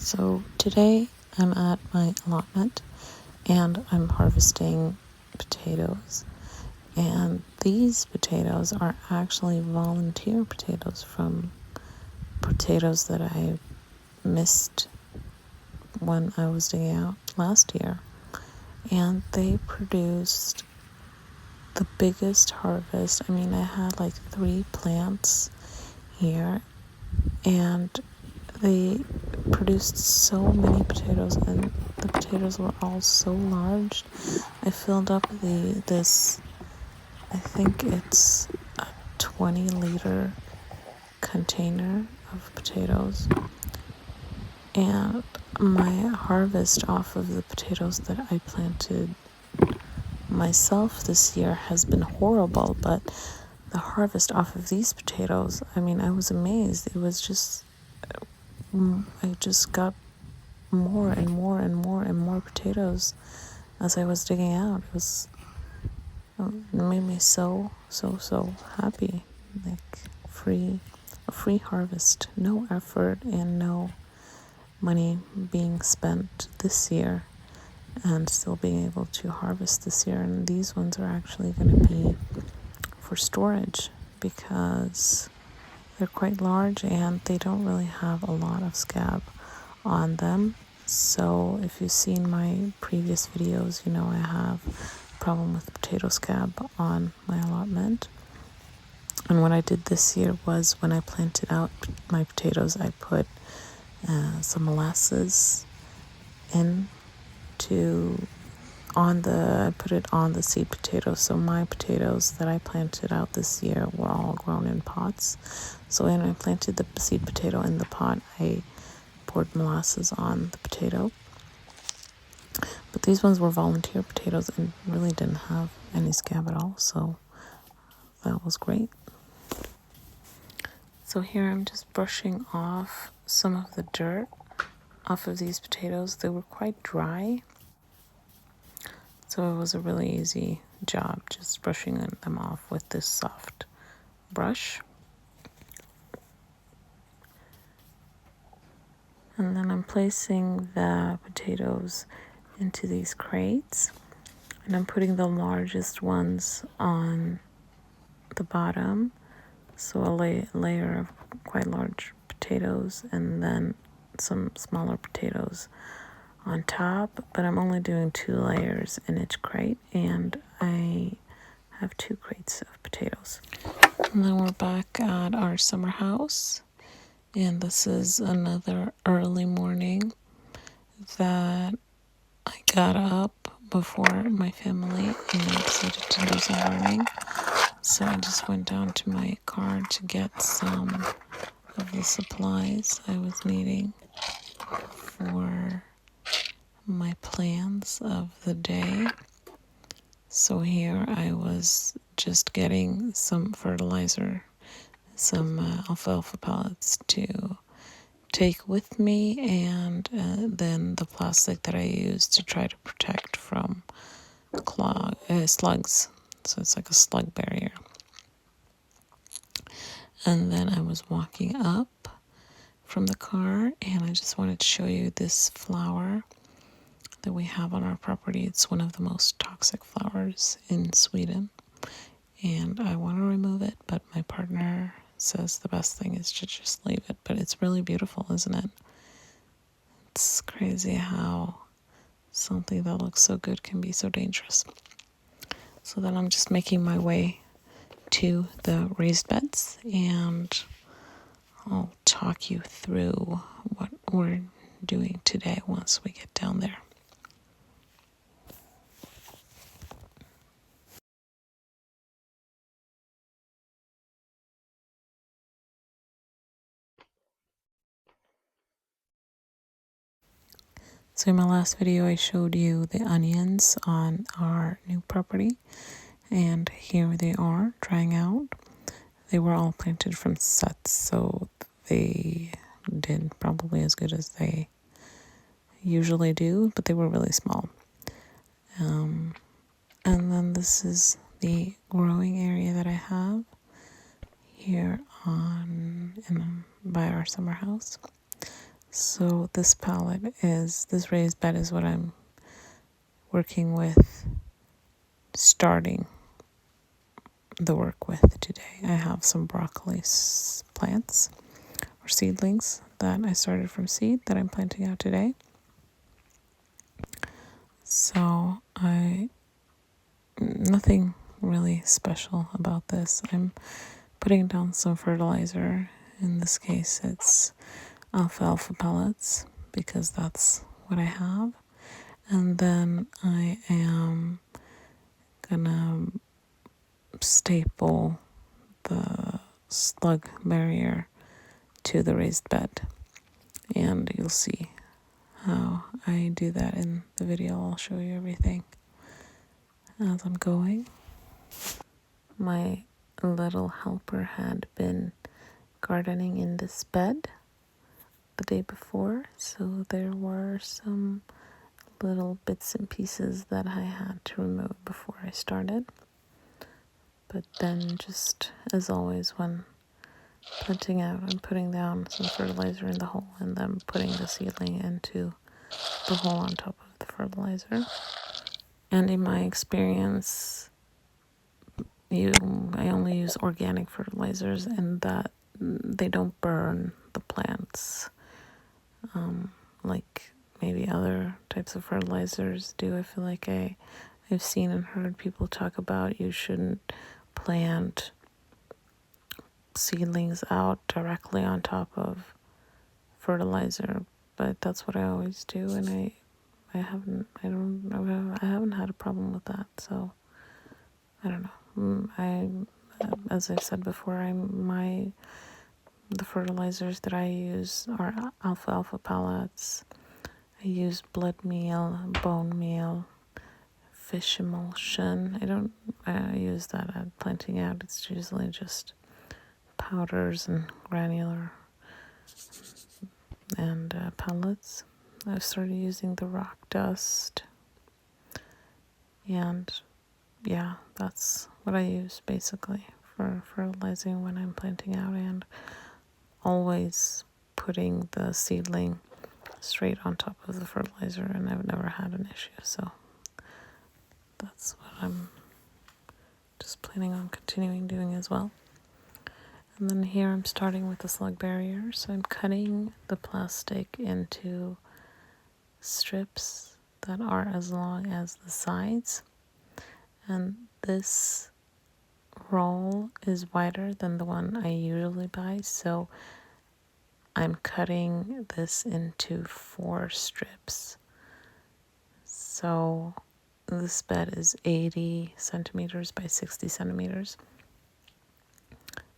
So today I'm at my allotment and I'm harvesting potatoes. And these potatoes are actually volunteer potatoes from potatoes that I missed when I was digging out last year. And they produced the biggest harvest. I mean, I had like 3 plants here, and they produced so many potatoes, and the potatoes were all so large. I filled up this, I think it's a 20-liter container of potatoes, and my harvest off of the potatoes that I planted myself this year has been horrible, but the harvest off of these potatoes, I mean, I was amazed. It was just, I just got more and more and more and more potatoes as I was digging out. It made me so happy. Like a free harvest, no effort and no money being spent this year, and still being able to harvest this year. And these ones are actually going to be for storage because they're quite large and they don't really have a lot of scab on them. So if you've seen my previous videos, you know I have a problem with potato scab on my allotment. And what I did this year was, when I planted out my potatoes, I put some molasses I put it on the seed potatoes. So my potatoes that I planted out this year were all grown in pots. So when I planted the seed potato in the pot, I poured molasses on the potato. But these ones were volunteer potatoes and really didn't have any scab at all, so that was great. So here I'm just brushing off some of the dirt off of these potatoes. They were quite dry, so it was a really easy job just brushing them off with this soft brush. And then I'm placing the potatoes into these crates, and I'm putting the largest ones on the bottom, so a layer of quite large potatoes, and then some smaller potatoes on top. But I'm only doing 2 layers in each crate, and I have 2 crates of potatoes. And then we're back at our summer house, and this is another early morning that I got up before my family and decided to do some gardening. So I just went down to my car to get some of the supplies I was needing for my plans of the day. So here I was just getting some fertilizer, some alfalfa pellets to take with me, and then the plastic that I use to try to protect from slugs. So it's like a slug barrier. And then I was walking up from the car, and I just wanted to show you this flower that we have on our property. It's one of the most toxic flowers in Sweden, and I want to remove it, but my partner says the best thing is to just leave it. But it's really beautiful, isn't it? It's crazy how something that looks so good can be so dangerous. So then I'm just making my way to the raised beds, and I'll talk you through what we're doing today once we get down there. So in my last video, I showed you the onions on our new property, and here they are drying out. They were all planted from sets, so they did probably as good as they usually do, but they were really small. And then this is the growing area that I have here by our summer house. So this raised bed is what I'm working with, starting the work with today. I have some broccoli plants or seedlings that I started from seed that I'm planting out today. So nothing really special about this. I'm putting down some fertilizer. In this case, it's alfalfa pellets because that's what I have. And then I am gonna staple the slug barrier to the raised bed. And you'll see how I do that in the video. I'll show you everything as I'm going. My little helper had been gardening in this bed the day before, so there were some little bits and pieces that I had to remove before I started. But then, just as always, when planting out, I'm putting down some fertilizer in the hole and then putting the seedling into the hole on top of the fertilizer. And in my experience, I only use organic fertilizers, and that they don't burn the plants like maybe other types of fertilizers do. I feel like I've seen and heard people talk about you shouldn't plant seedlings out directly on top of fertilizer, but that's what I always do, and I haven't had a problem with that. So I don't know. As I've said before, the fertilizers that I use are alfalfa pellets. I use blood meal, bone meal, fish emulsion. I don't use that at planting out. It's usually just powders and granular and pellets. I've started using the rock dust, and yeah, that's what I use basically for fertilizing when I'm planting out, and always putting the seedling straight on top of the fertilizer, and I've never had an issue. So that's what I'm just planning on continuing doing as well. And then here I'm starting with the slug barrier. So I'm cutting the plastic into strips that are as long as the sides. And this roll is wider than the one I usually buy. So I'm cutting this into 4 strips. So this bed is 80 centimeters by 60 centimeters.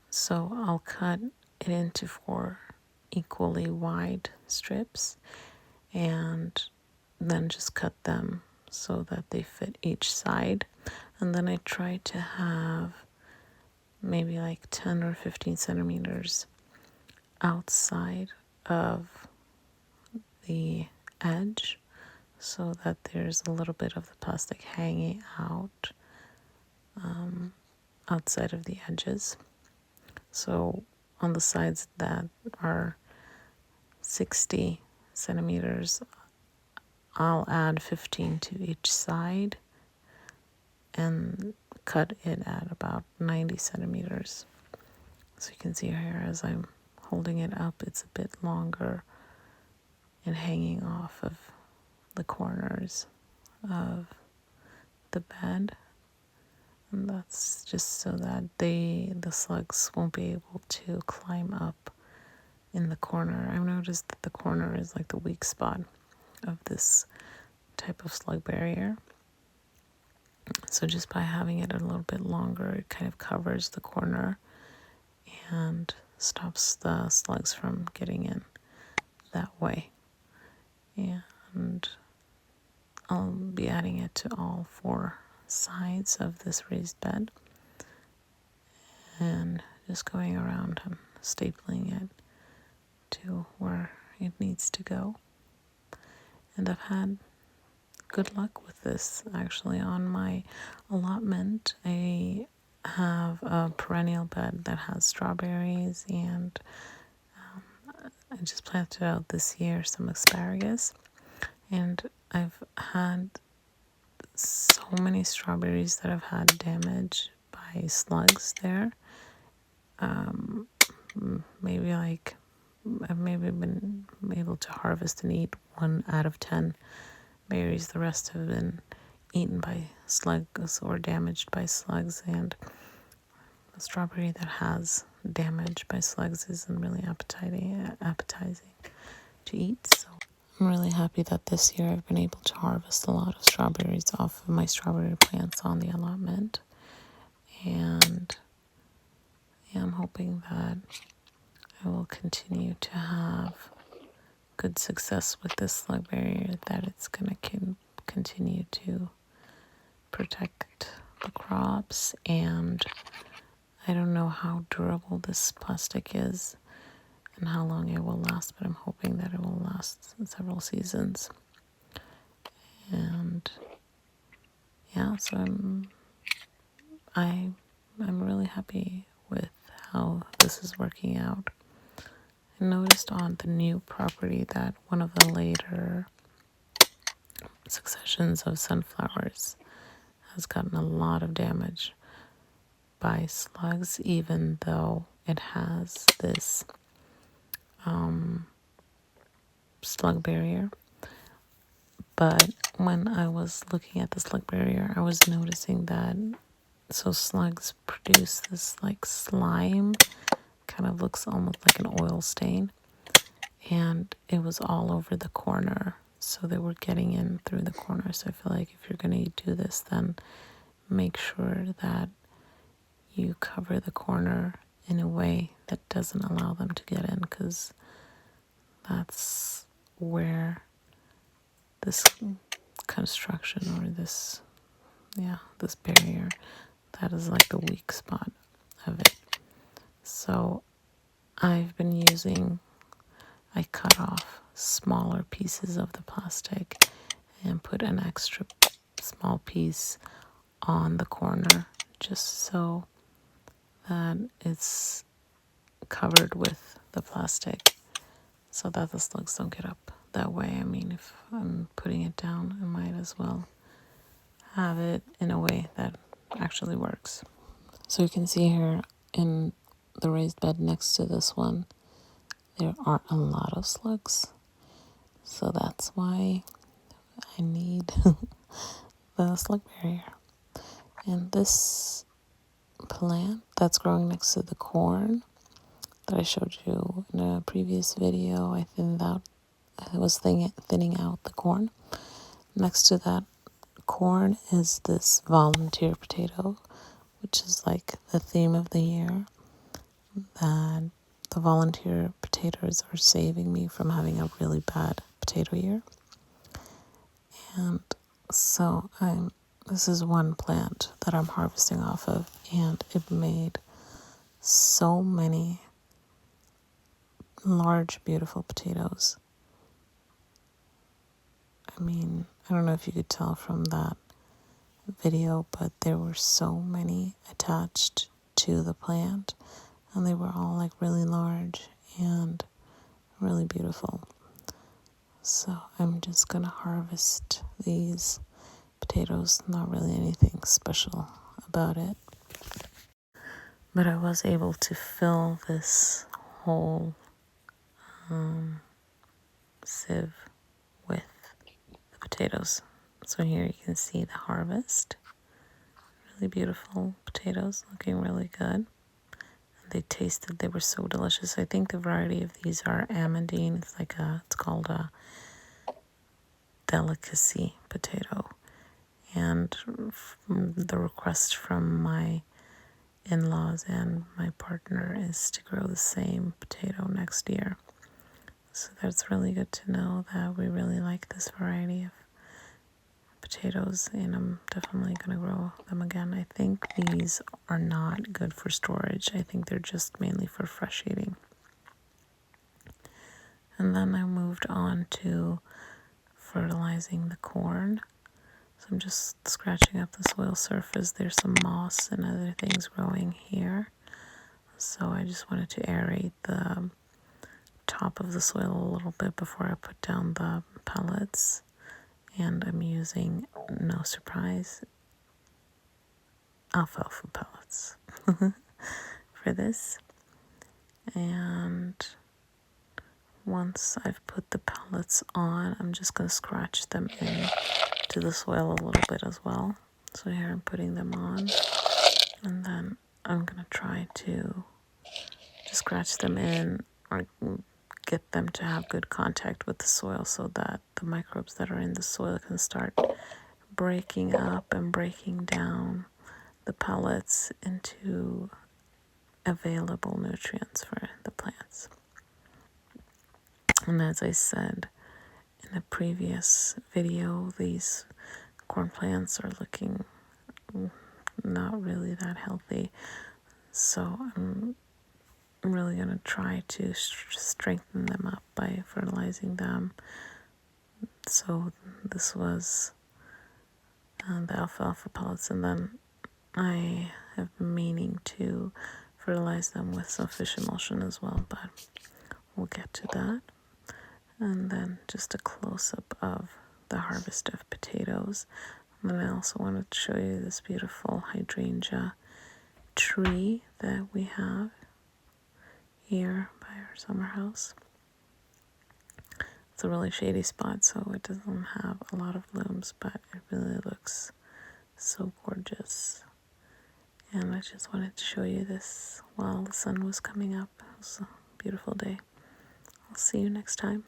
So I'll cut it into 4 equally wide strips and then just cut them so that they fit each side. And then I try to have maybe like 10 or 15 centimeters outside of the edge so that there's a little bit of the plastic hanging out outside of the edges. So on the sides that are 60 centimeters, I'll add 15 to each side and cut it at about 90 centimeters. So you can see here as I'm holding it up, it's a bit longer and hanging off of the corners of the bed. And that's just so that the slugs won't be able to climb up in the corner. I've noticed that the corner is like the weak spot of this type of slug barrier. So just by having it a little bit longer, it kind of covers the corner and stops the slugs from getting in that way. And I'll be adding it to all 4 sides of this raised bed and just going around and stapling it to where it needs to go. And I've had good luck with this. Actually, on my allotment, I have a perennial bed that has strawberries, and I just planted out this year some asparagus, and I've had so many strawberries that have had damage by slugs there. Maybe like I've maybe been able to harvest and eat 1 out of 10 berries. The rest have been eaten by slugs or damaged by slugs, and a strawberry that has damage by slugs isn't really appetizing to eat. So I'm really happy that this year I've been able to harvest a lot of strawberries off of my strawberry plants on the allotment, and yeah, I'm hoping that I will continue to have good success with this slug barrier, that it's going to continue to protect the crops. And I don't know how durable this plastic is and how long it will last, but I'm hoping that it will last several seasons. And yeah, so I'm really happy with how this is working out. I noticed on the new property that one of the later successions of sunflowers has gotten a lot of damage by slugs, even though it has this slug barrier. But when I was looking at the slug barrier, I was noticing that slugs produce this like slime, kind of looks almost like an oil stain, and it was all over the corner. So they were getting in through the corner. So I feel like if you're going to do this, then make sure that you cover the corner in a way that doesn't allow them to get in, because that's where this construction or this barrier, that is like the weak spot of it. So I cut off smaller pieces of the plastic and put an extra small piece on the corner, just so that it's covered with the plastic so that the slugs don't get up that way. I mean, if I'm putting it down, I might as well have it in a way that actually works. So you can see here in the raised bed next to this one, there are a lot of slugs. So that's why I need the slug barrier. And this plant that's growing next to the corn that I showed you in a previous video, I was thinning out the corn. Next to that corn is this volunteer potato, which is like the theme of the year, that the volunteer potatoes are saving me from having a really bad potato year. And so this is one plant that I'm harvesting off of, and it made so many large, beautiful potatoes. I mean, I don't know if you could tell from that video, but there were so many attached to the plant, and they were all like really large and really beautiful. So I'm just gonna harvest these potatoes. Not really anything special about it, but I was able to fill this whole sieve with the potatoes. So here you can see the harvest. Really beautiful potatoes, looking really good. They were so delicious. I think the variety of these are amandine. It's called a delicacy potato. And the request from my in-laws and my partner is to grow the same potato next year. So that's really good to know that we really like this variety of potatoes, and I'm definitely going to grow them again. I think these are not good for storage. I think they're just mainly for fresh eating. And then I moved on to fertilizing the corn. So I'm just scratching up the soil surface. There's some moss and other things growing here. So I just wanted to aerate the top of the soil a little bit before I put down the pellets. And I'm using, no surprise, alfalfa pellets for this. And once I've put the pellets on, I'm just going to scratch them in to the soil a little bit as well. So here I'm putting them on, and then I'm going to try to just scratch them in or get them to have good contact with the soil so that the microbes that are in the soil can start breaking up and breaking down the pellets into available nutrients for the plants. And as I said in a previous video, these corn plants are looking not really that healthy. So I'm really going to try to strengthen them up by fertilizing them. So this was the alfalfa pellets, and then I have been meaning to fertilize them with some fish emulsion as well, but we'll get to that. And then just a close-up of the harvest of potatoes. And then I also wanted to show you this beautiful hydrangea tree that we have here by our summer house. It's a really shady spot, so it doesn't have a lot of blooms, but it really looks so gorgeous. And I just wanted to show you this while the sun was coming up. It was a beautiful day. I'll see you next time.